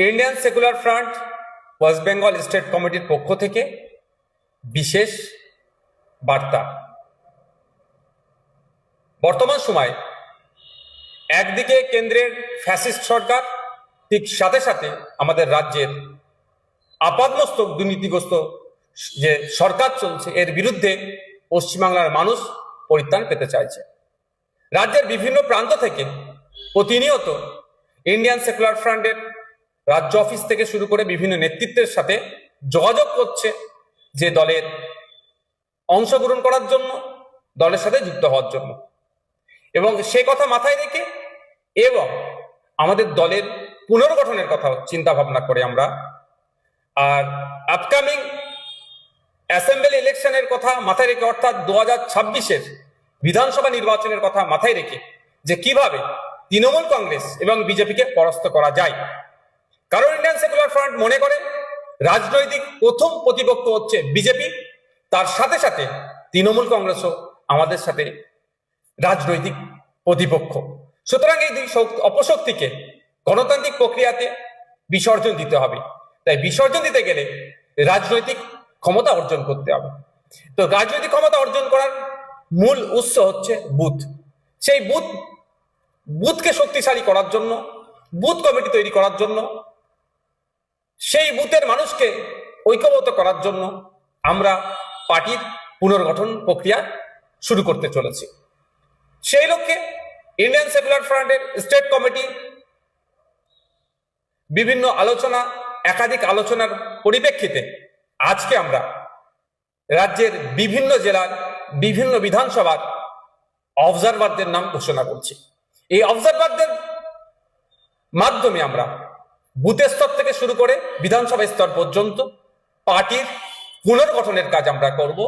Indian Secular Front West Bengal state কমিটির পক্ষ থেকে বিশেষ বার্তা। বর্তমান সময়ে একদিকে কেন্দ্রের ফ্যাসিস্ট সরকার, ঠিক সাথে সাথে আমাদের রাজ্যের আপাদমস্তক দুর্নীতিগ্রস্ত যে সরকার চলছে, এর বিরুদ্ধে পশ্চিমবাংলার মানুষ পরিত্রাণ পেতে চাইছে। রাজ্যের বিভিন্ন প্রান্ত থেকে প্রতিনিয়ত ইন্ডিয়ান সেকুলার ফ্রন্টের রাজ্য অফিস থেকে শুরু করে বিভিন্ন নেতৃত্বের সাথে যোগাযোগ করছে যে দলের অংশগ্রহণ করার জন্য, দলের সাথে যুক্ত হওয়ার জন্য, এবং সে কথা মাথায় রেখে এবং আমাদের দলের পুনর্গঠনের কথা চিন্তা ভাবনা করে আমরা আর আপকামিং অ্যাসেম্বলি ইলেকশনের কথা মাথায় রেখে, অর্থাৎ 2026-এর বিধানসভা নির্বাচনের কথা মাথায় রেখে যে কিভাবে তৃণমূল কংগ্রেস এবং বিজেপিকে পরাস্ত করা যায়। কারণ ইন্ডিয়ান সেকুলার ফ্রন্ট মনে করে রাজনৈতিক প্রথম প্রতিপক্ষ হচ্ছে বিজেপি, তার সাথে সাথে তৃণমূল কংগ্রেসও আমাদের সাথে রাজনৈতিক প্রতিপক্ষ। সুতরাং এই দুই অপশক্তিকে গণতান্ত্রিক প্রক্রিয়াতে বিসর্জন দিতে হবে। তাই বিসর্জন দিতে গেলে রাজনৈতিক ক্ষমতা অর্জন করতে হবে। তো রাজনৈতিক ক্ষমতা অর্জন করার মূল উৎস হচ্ছে বুথ। সেই বুথকে শক্তিশালী করার জন্য, বুথ কমিটি তৈরি করার জন্য, সেই বুথের মানুষকে ঐক্যবদ্ধ করার জন্য আমরা পার্টির পুনর্গঠন প্রক্রিয়া শুরু করতে চলেছি। সেই লক্ষ্যে ইন্ডিয়ান সেকুলার ফ্রন্টের স্টেট কমিটি বিভিন্ন আলোচনা, একাধিক আলোচনার পরিপ্রেক্ষিতে আজকে আমরা রাজ্যের বিভিন্ন জেলার বিভিন্ন বিধানসভার অবজারভারদের নাম ঘোষণা করছি। এই অবজারভারদের মাধ্যমে আমরা বুথের স্তর থেকে শুরু করে বিধানসভা স্তর পর্যন্ত পার্টির পুনর্গঠনের কাজ আমরা করব।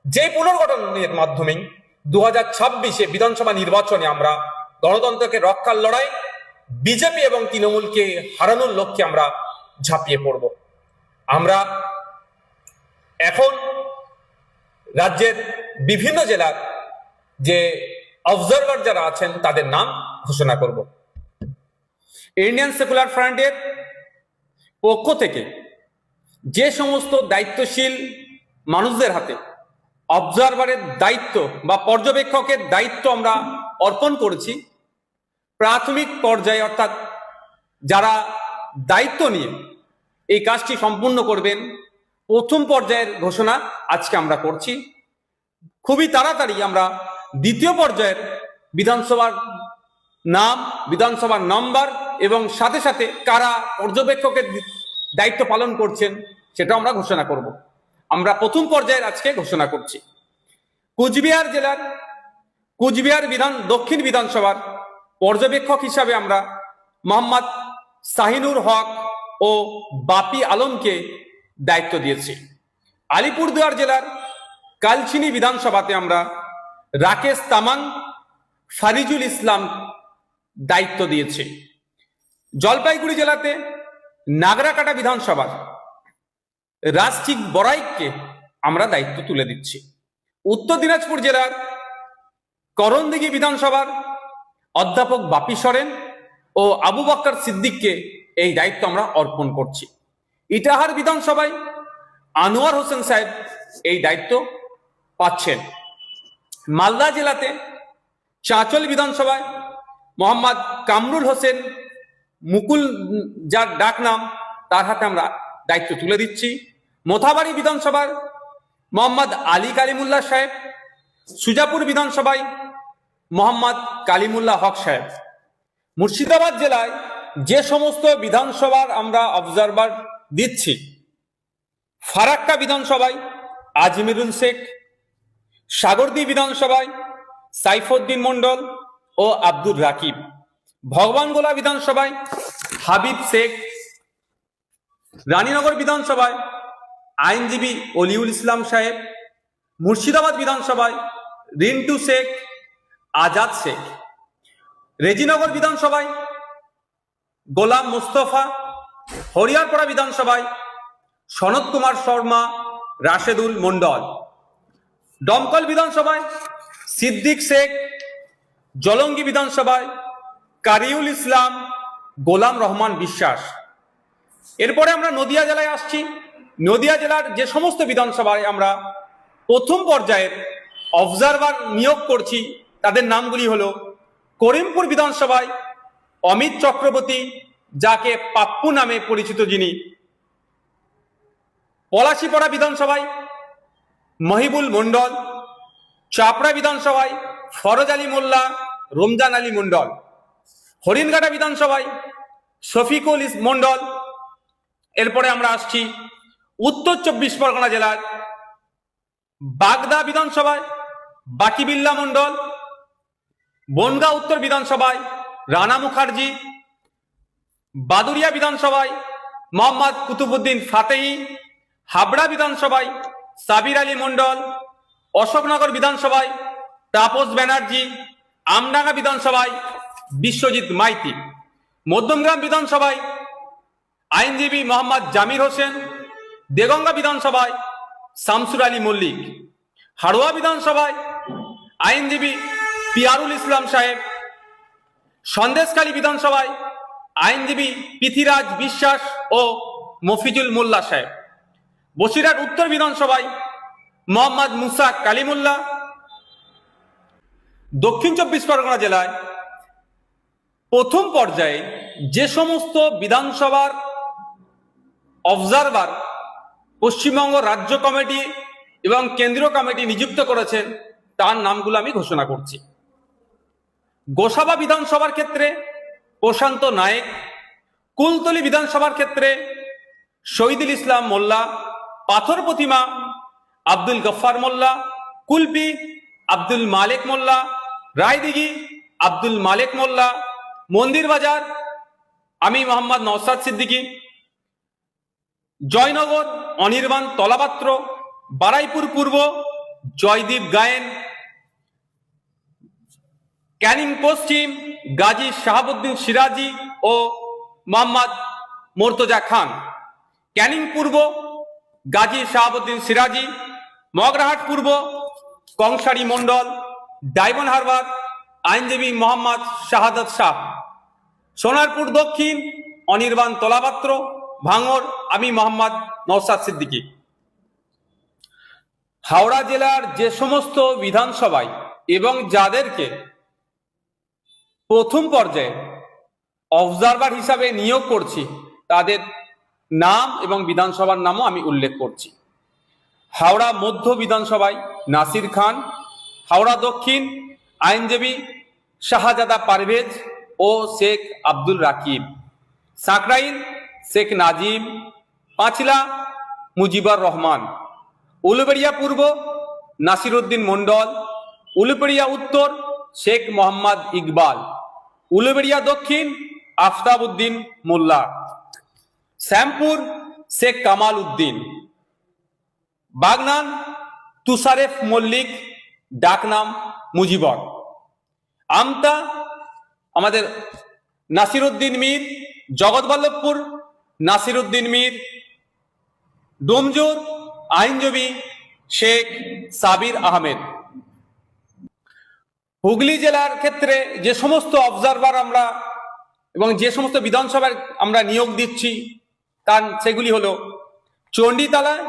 যে পুনর্গঠনের মাধ্যমে 2026-এ বিধানসভা নির্বাচনে আমরা গণতন্ত্রকে রক্ষার লড়াই, বিজেপি এবং তৃণমূলকে হারানোর লক্ষ্যে আমরা ঝাঁপিয়ে পড়ব। আমরা এখন রাজ্যের বিভিন্ন জেলার যে অবজারভার যারা আছেন তাদের নাম ঘোষণা করব। ইন্ডিয়ান সেকুলার ফ্রন্টের পক্ষ থেকে যে সমস্ত দায়িত্বশীল মানুষদের হাতে অবজারভারের দায়িত্ব বা পর্যবেক্ষকের দায়িত্ব আমরা অর্পণ করেছি, প্রাথমিক পর্যায়ে অর্থাৎ যারা দায়িত্ব নিয়ে এই কাজটি সম্পূর্ণ করবেন, প্রথম পর্যায়ের ঘোষণা আজকে আমরা করছি। খুবই তাড়াতাড়ি আমরা দ্বিতীয় পর্যায়ের বিধানসভার নাম, বিধানসভার নম্বর এবং সাথে সাথে কারা পর্যবেক্ষকের দায়িত্ব পালন করছেন সেটা আমরা ঘোষণা করব। আমরা প্রথম পর্যায়ের আজকে ঘোষণা করছি। কুচবিহার জেলার কুচবিহার দক্ষিণ বিধানসভার পর্যবেক্ষক হিসাবে আমরা মোহাম্মদ শাহিনুর হক ও বাপি আলমকে দায়িত্ব দিয়েছি। আলিপুরদুয়ার জেলার কালচিনি বিধানসভাতে আমরা রাকেশ তামাং, ফারিজুল ইসলাম দায়িত্ব দিয়েছি। জলপাইগুড়ি জেলাতে নাগরাকাটা বিধানসভার রাজচিক বড়াইককে আমরা দায়িত্ব তুলে দিচ্ছি। উত্তর দিনাজপুর জেলার করণদিঘি বিধানসভার অধ্যাপক বাপি সরেন ও আবু বক্কর সিদ্দিককে এই দায়িত্ব আমরা অর্পণ করছি। ইটাহার বিধানসভায় আনোয়ার হোসেন সাহেব এই দায়িত্ব পাচ্ছেন। মালদা জেলাতে চাঁচল বিধানসভায় মোহাম্মদ কামরুল হোসেন মুকুল, যার ডাক নাম, তার হাতে আমরা দায়িত্ব তুলে দিচ্ছি। মোথাবাড়ি বিধানসভার মোহাম্মদ আলী কালিমুল্লাহ সাহেব, সুজাপুর বিধানসভায় মোহাম্মদ কালিমুল্লাহ হক সাহেব। মুর্শিদাবাদ জেলায় যে সমস্ত বিধানসভার আমরা অবজারভার দিচ্ছি, ফারাক্কা বিধানসভায় আজমিরুল শেখ, সাগরদী বিধানসভায় সাইফুদ্দিন মন্ডল ও আব্দুর রাকিব, ভগবানগোলা বিধানসভায় হাবিব শেখ, রানীনগর বিধানসভায় আইনজীবী অলিউল ইসলাম সাহেব, মুর্শিদাবাদ বিধানসভায় রিন্টু শেখ, আজাদ শেখ, রেজিনগর বিধানসভায় গোলাম মুস্তফা, হরিয়ারপাড়া বিধানসভায় সনৎ কুমার শর্মা, রাশেদুল মন্ডল, দমকল বিধানসভায় সিদ্দিক শেখ, জলঙ্গি বিধানসভায় কারিউল ইসলাম, গোলাম রহমান বিশ্বাস, এরপরে আমরা নদিয়া জেলায় আসছি। নদিয়া জেলার যে সমস্ত বিধানসভায় আমরা প্রথম পর্যায়ের অবজারভার নিয়োগ করছি তাদের নামগুলি হলো: করিমপুর বিধানসভায় অমিত চক্রবর্তী, যাকে পাপ্পু নামে পরিচিত যিনি; পলাশীপাড়া বিধানসভায় মহিবুল মণ্ডল; চাপড়া বিধানসভায় ফরজ আলী মোল্লা, রমজান আলী মণ্ডল; হরিণঘাটা বিধানসভায় শফিকুল মণ্ডল। এরপরে আমরা আসছি উত্তর 24 পরগনা জেলার বাগদা বিধানসভায় বাকিবিল্লা মণ্ডল; বনগাঁ উত্তর বিধানসভায় রানা মুখার্জি; বাদুরিয়া বিধানসভায় মোহাম্মদ কুতুবুদ্দিন ফাতেহি; হাবড়া বিধানসভায় সাবির আলী মণ্ডল; অশোকনগর বিধানসভায় তাপস ব্যানার্জি; আমডাঙ্গা বিধানসভায় বিশ্বজিৎ মাইতি; মধ্যমগ্রাম বিধানসভায় আইনজীবী মোহাম্মদ জামির হোসেন; দেগঙ্গা বিধানসভায় শামসুর আলী মল্লিক; হাড়োয়া বিধানসভায় আইনজীবী পিয়ারুল ইসলাম সাহেব; সন্দেশখালী বিধানসভায় আইনজীবী পৃথিরাজ বিশ্বাস ও মফিজুল মোল্লা সাহেব; বসিরহাট উত্তর বিধানসভায় মোহাম্মদ মুসা কালিমুল্লাহ। দক্ষিণ 24 পরগনা জেলায় প্রথম পর্যায়ে যে সমস্ত বিধানসভার অবজারভার পশ্চিমবঙ্গ রাজ্য কমিটি এবং কেন্দ্রীয় কমিটি নিযুক্ত করেছেন তার নামগুলো আমি ঘোষণা করছি। গোসাবা বিধানসভার ক্ষেত্রে প্রশান্ত নায়েক; কুলতলি বিধানসভার ক্ষেত্রে শহীদুল ইসলাম মোল্লা; পাথর প্রতিমা আব্দুল গফফার মোল্লা; কুলপি আব্দুল মালেক মোল্লা; রায়দিঘি আব্দুল মালেক মোল্লা; মন্দির বাজার আমি মোহাম্মদ নওসাদ সিদ্দিকী; জয়নগর অনির্বাণ তলাপাত্র; বারাইপুর পূর্ব জয়দীপ গায়েন; ক্যানিং পশ্চিম গাজী শাহাবুদ্দিন সিরাজি ও মোহাম্মদ মোর্তজা খান; ক্যানিং পূর্ব গাজী শাহাবুদ্দিন সিরাজি; মগরাহাট পূর্ব কংসারী মণ্ডল; ডায়মন্ড হারবার আইনজীবী মোহাম্মদ শাহাদত শাহ; সোনারপুর দক্ষিণ অনির্বাণ তলাপাত্র; ভাঙড় আমি মোহাম্মদ নওসাদ সিদ্দিকী। হাওড়া জেলার যে সমস্ত বিধানসভায় এবং যাদেরকে প্রথম পর্যায়ে অবজারভার হিসাবে নিয়োগ করছি তাদের নাম এবং বিধানসভার নামও আমি উল্লেখ করছি। হাওড়া মধ্য বিধানসভায় নাসির খান; হাওড়া দক্ষিণ আইনজীবী শাহজাদা পারভেজ ও শেখ আব্দুল রাকিব; সাঁকরাইল শেখ নাজিম; পাঁচলা মুজিবুর রহমান; উলুবেড়িয়া পূর্ব নাসিরউদ্দিন মণ্ডল; উলুবেড়িয়া উত্তর শেখ মোহাম্মদ ইকবাল; উলুবেড়িয়া দক্ষিণ আফতাব উদ্দিন মোল্লা; শ্যামপুর শেখ কামাল উদ্দিন; বাগনান তুষারেফ মল্লিক ডাকনাম মুজিবর; আমতা আমাদের নাসিরউদ্দিন মীর; জগৎবল্লভপুর নাসিরউদ্দিন মীর; ডোমজুর আইনজীবী শেখ সাবির আহমেদ। হুগলি জেলার ক্ষেত্রে যে সমস্ত অবজারভার আমরা এবং যে সমস্ত বিধানসভায় আমরা নিয়োগ দিচ্ছি তার সেগুলি হলো: চণ্ডীতলায়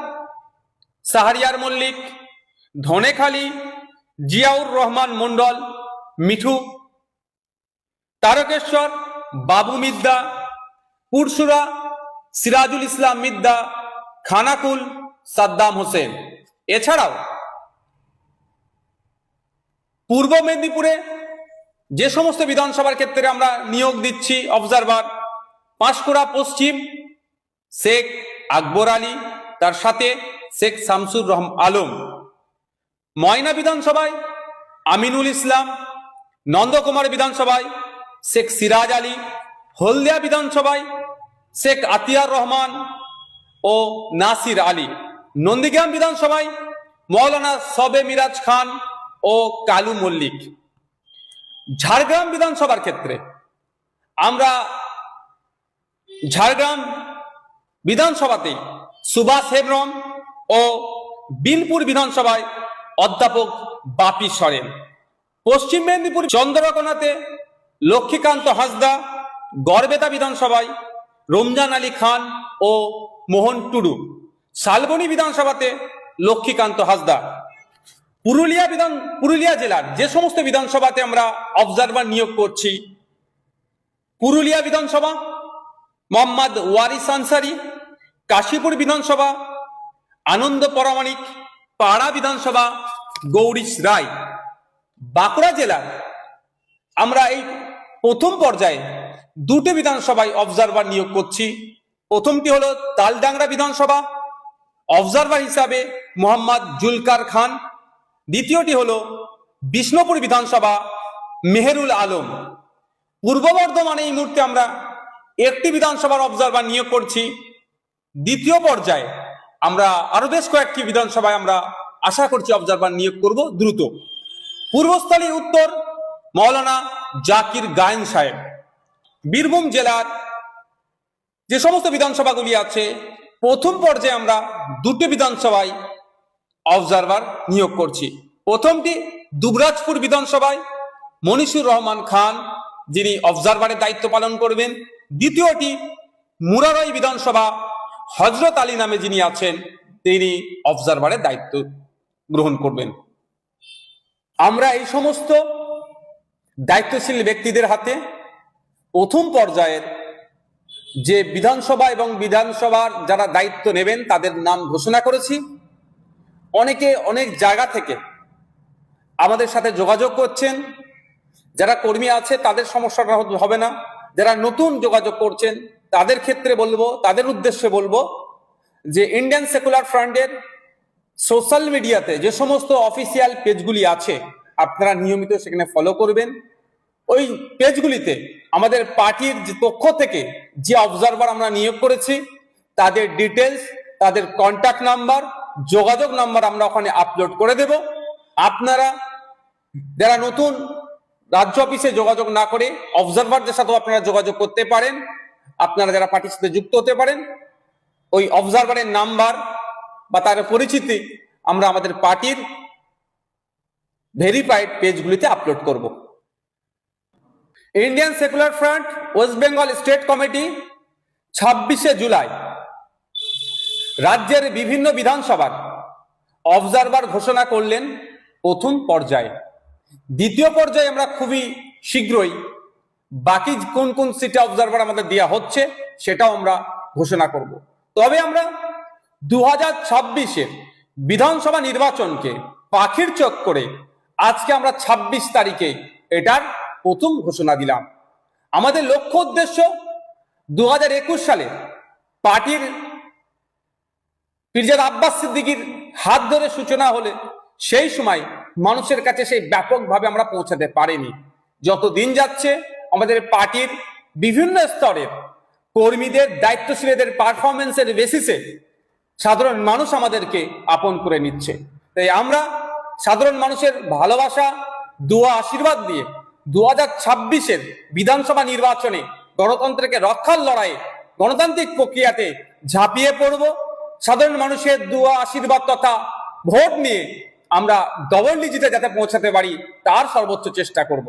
শাহরিয়ার মল্লিক; ধনেখালি জিয়াউর রহমান মণ্ডল মিঠু; তারকেশ্বর বাবু মিদ্দা; পুরসুরা সিরাজুল ইসলাম মিদ্দা; খানাকুল সাদ্দাম হোসেন। এছাড়াও পূর্ব মেদিনীপুরে যে সমস্ত বিধানসভার ক্ষেত্রে আমরা নিয়োগ দিচ্ছি অবজারভার: পাঁশকুড়া পশ্চিম শেখ আকবর আলী, তার সাথে শেখ শামসুর আলম; ময়না বিধানসভায় আমিনুল ইসলাম; নন্দকুমার বিধানসভায় শেখ সিরাজ আলী; হলদিয়া বিধানসভায় শেখ আতিয়ার রহমান ও নাসির আলী; নন্দীগ্রাম বিধানসভায় মৌলানা সবে মিরাজ খান ও কালু মল্লিক। ঝাড়গ্রাম বিধানসভার ক্ষেত্রে আমরা ঝাড়গ্রাম বিধানসভাতে সুভাষ হেমব্রম ও বিনপুর বিধানসভায় অধ্যাপক বাপি সরেন; পশ্চিম মেদিনীপুর চন্দ্রকোনাতে লক্ষ্মীকান্ত হাঁসদা; গড়বেতা বিধানসভায় রমজান আলী খান ও মোহন টুডু। শালবনী বিধানসভাতে লক্ষ্মীকান্ত হাসদা। পুরুলিয়া জেলার যে সমস্ত বিধানসভাতে আমরা অবজারভার নিয়োগ করছি, পুরুলিয়া বিধানসভা মোহাম্মদ ওয়ারিস আনসারি, কাশীপুর বিধানসভা আনন্দ পরামানিক, পাড়া বিধানসভা গৌরীশ রায়। বাঁকুড়া জেলার আমরা এই প্রথম পর্যায়ে দুটি বিধানসভায় অবজারভার নিয়োগ করছি। প্রথমটি হলো তালডাংরা বিধানসভা, অবজারভার হিসাবে মোহাম্মদ জুলকার খান। দ্বিতীয়টি হলো বিষ্ণুপুর বিধানসভা, মেহেরুল আলম। পূর্ব বর্ধমানে এই মুহূর্তে আমরা একটি বিধানসভার অবজারভার নিয়োগ করছি। দ্বিতীয় পর্যায়ে আমরা আরো বেশ কয়েকটি বিধানসভায় আমরা আশা করছি অবজারভার নিয়োগ করব দ্রুত। পূর্বস্থলী উত্তর মৌলানা জাকির গায়েন সাহেব। বীরভূম জেলার যে সমস্ত বিধানসভাগুলি আছে, প্রথম পর্যায়ে আমরা দুটি বিধানসভায় অবজারভার নিয়োগ করছি। প্রথমটি দুবরাজপুর বিধানসভায় মনিসুর রহমান খান, যিনি অবজারভারের দায়িত্ব পালন করবেন। দ্বিতীয়টি মুরারই বিধানসভা, হজরত আলী নামে যিনি আছেন তিনি অবজারভারের দায়িত্ব গ্রহণ করবেন। আমরা এই সমস্ত দায়িত্বশীল ব্যক্তিদের হাতে প্রথম পর্যায়ের যে বিধানসভা এবং বিধানসভার যারা দায়িত্ব নেবেন তাদের নাম ঘোষণা করেছি। অনেকে অনেক জায়গা থেকে আমাদের সাথে যোগাযোগ করছেন। যারা কর্মী আছে তাদের সমস্যাটা হবে না, যারা নতুন যোগাযোগ করছেন তাদের ক্ষেত্রে বলবো, তাদের উদ্দেশ্যে বলবো যে ইন্ডিয়ান সেকুলার ফ্রন্টের সোশ্যাল মিডিয়াতে যে সমস্ত অফিসিয়াল পেজগুলি আছে আপনারা নিয়মিত সেখানে ফলো করবেন। ওই পেজগুলিতে আমাদের পার্টির যে পক্ষ থেকে যে অবজারভার আমরা নিয়োগ করেছি তাদের ডিটেলস, তাদের কন্ট্যাক্ট নাম্বার, যোগাযোগ নাম্বার আমরা ওখানে আপলোড করে দেব। আপনারা যারা নতুন রাজ্য অফিসে যোগাযোগ না করে অবজারভারদের সাথেও আপনারা যোগাযোগ করতে পারেন। আপনারা যারা পার্টির সাথে যুক্ত হতে পারেন, ওই অবজারভারের নাম্বার বা তার পরিচিতি আমরা আমাদের পার্টির ভেরিফাইড পেজগুলিতে আপলোড করব। ইন্ডিয়ান সেকুলার ফ্রন্ট ওয়েস্ট বেঙ্গল স্টেট কমিটি 26শে জুলাই রাজ্যের বিভিন্ন বিধানসভার অবজারভার ঘোষণা করলেন প্রথম পর্যায়ে। দ্বিতীয় পর্যায়ে আমরা খুবই শীঘ্রই বাকি কোন কোন সিটে অবজারভার আমাদের দেওয়া হচ্ছে সেটাও আমরা ঘোষণা করব। তবে আমরা 2026-এর বিধানসভা নির্বাচনকে পাখির চোখ করে আজকে আমরা 26 তারিখে এটার প্রথম ঘোষণা দিলাম। আমাদের লক্ষ্য উদ্দেশ্য 2021 সালে পার্টির পীরজাদা আব্বাস সিদ্দিকীর হাত ধরে সূচনা হলে সেই সময় মানুষের কাছে সেই ব্যাপকভাবে আমরা পৌঁছাতে পারিনি। যত দিন যাচ্ছে আমাদের পার্টির বিভিন্ন স্তরের কর্মীদের, দায়িত্বশীলদের পারফরমেন্সের বেসিসে সাধারণ মানুষ আমাদেরকে আপন করে নিচ্ছে। তাই আমরা সাধারণ মানুষের ভালোবাসা, দোয়া, আশীর্বাদ দিয়ে 2026-এর বিধানসভা নির্বাচনে গণতন্ত্রকে রক্ষার লড়াইয়ে, গণতান্ত্রিক প্রক্রিয়াতে ঝাঁপিয়ে পড়ব। সাধারণ মানুষের দোয়া, আশীর্বাদ তথা ভোট নিয়ে আমরা ডবল ডিজিটে যাতে পৌঁছাতে পারি তার সর্বোচ্চ চেষ্টা করব।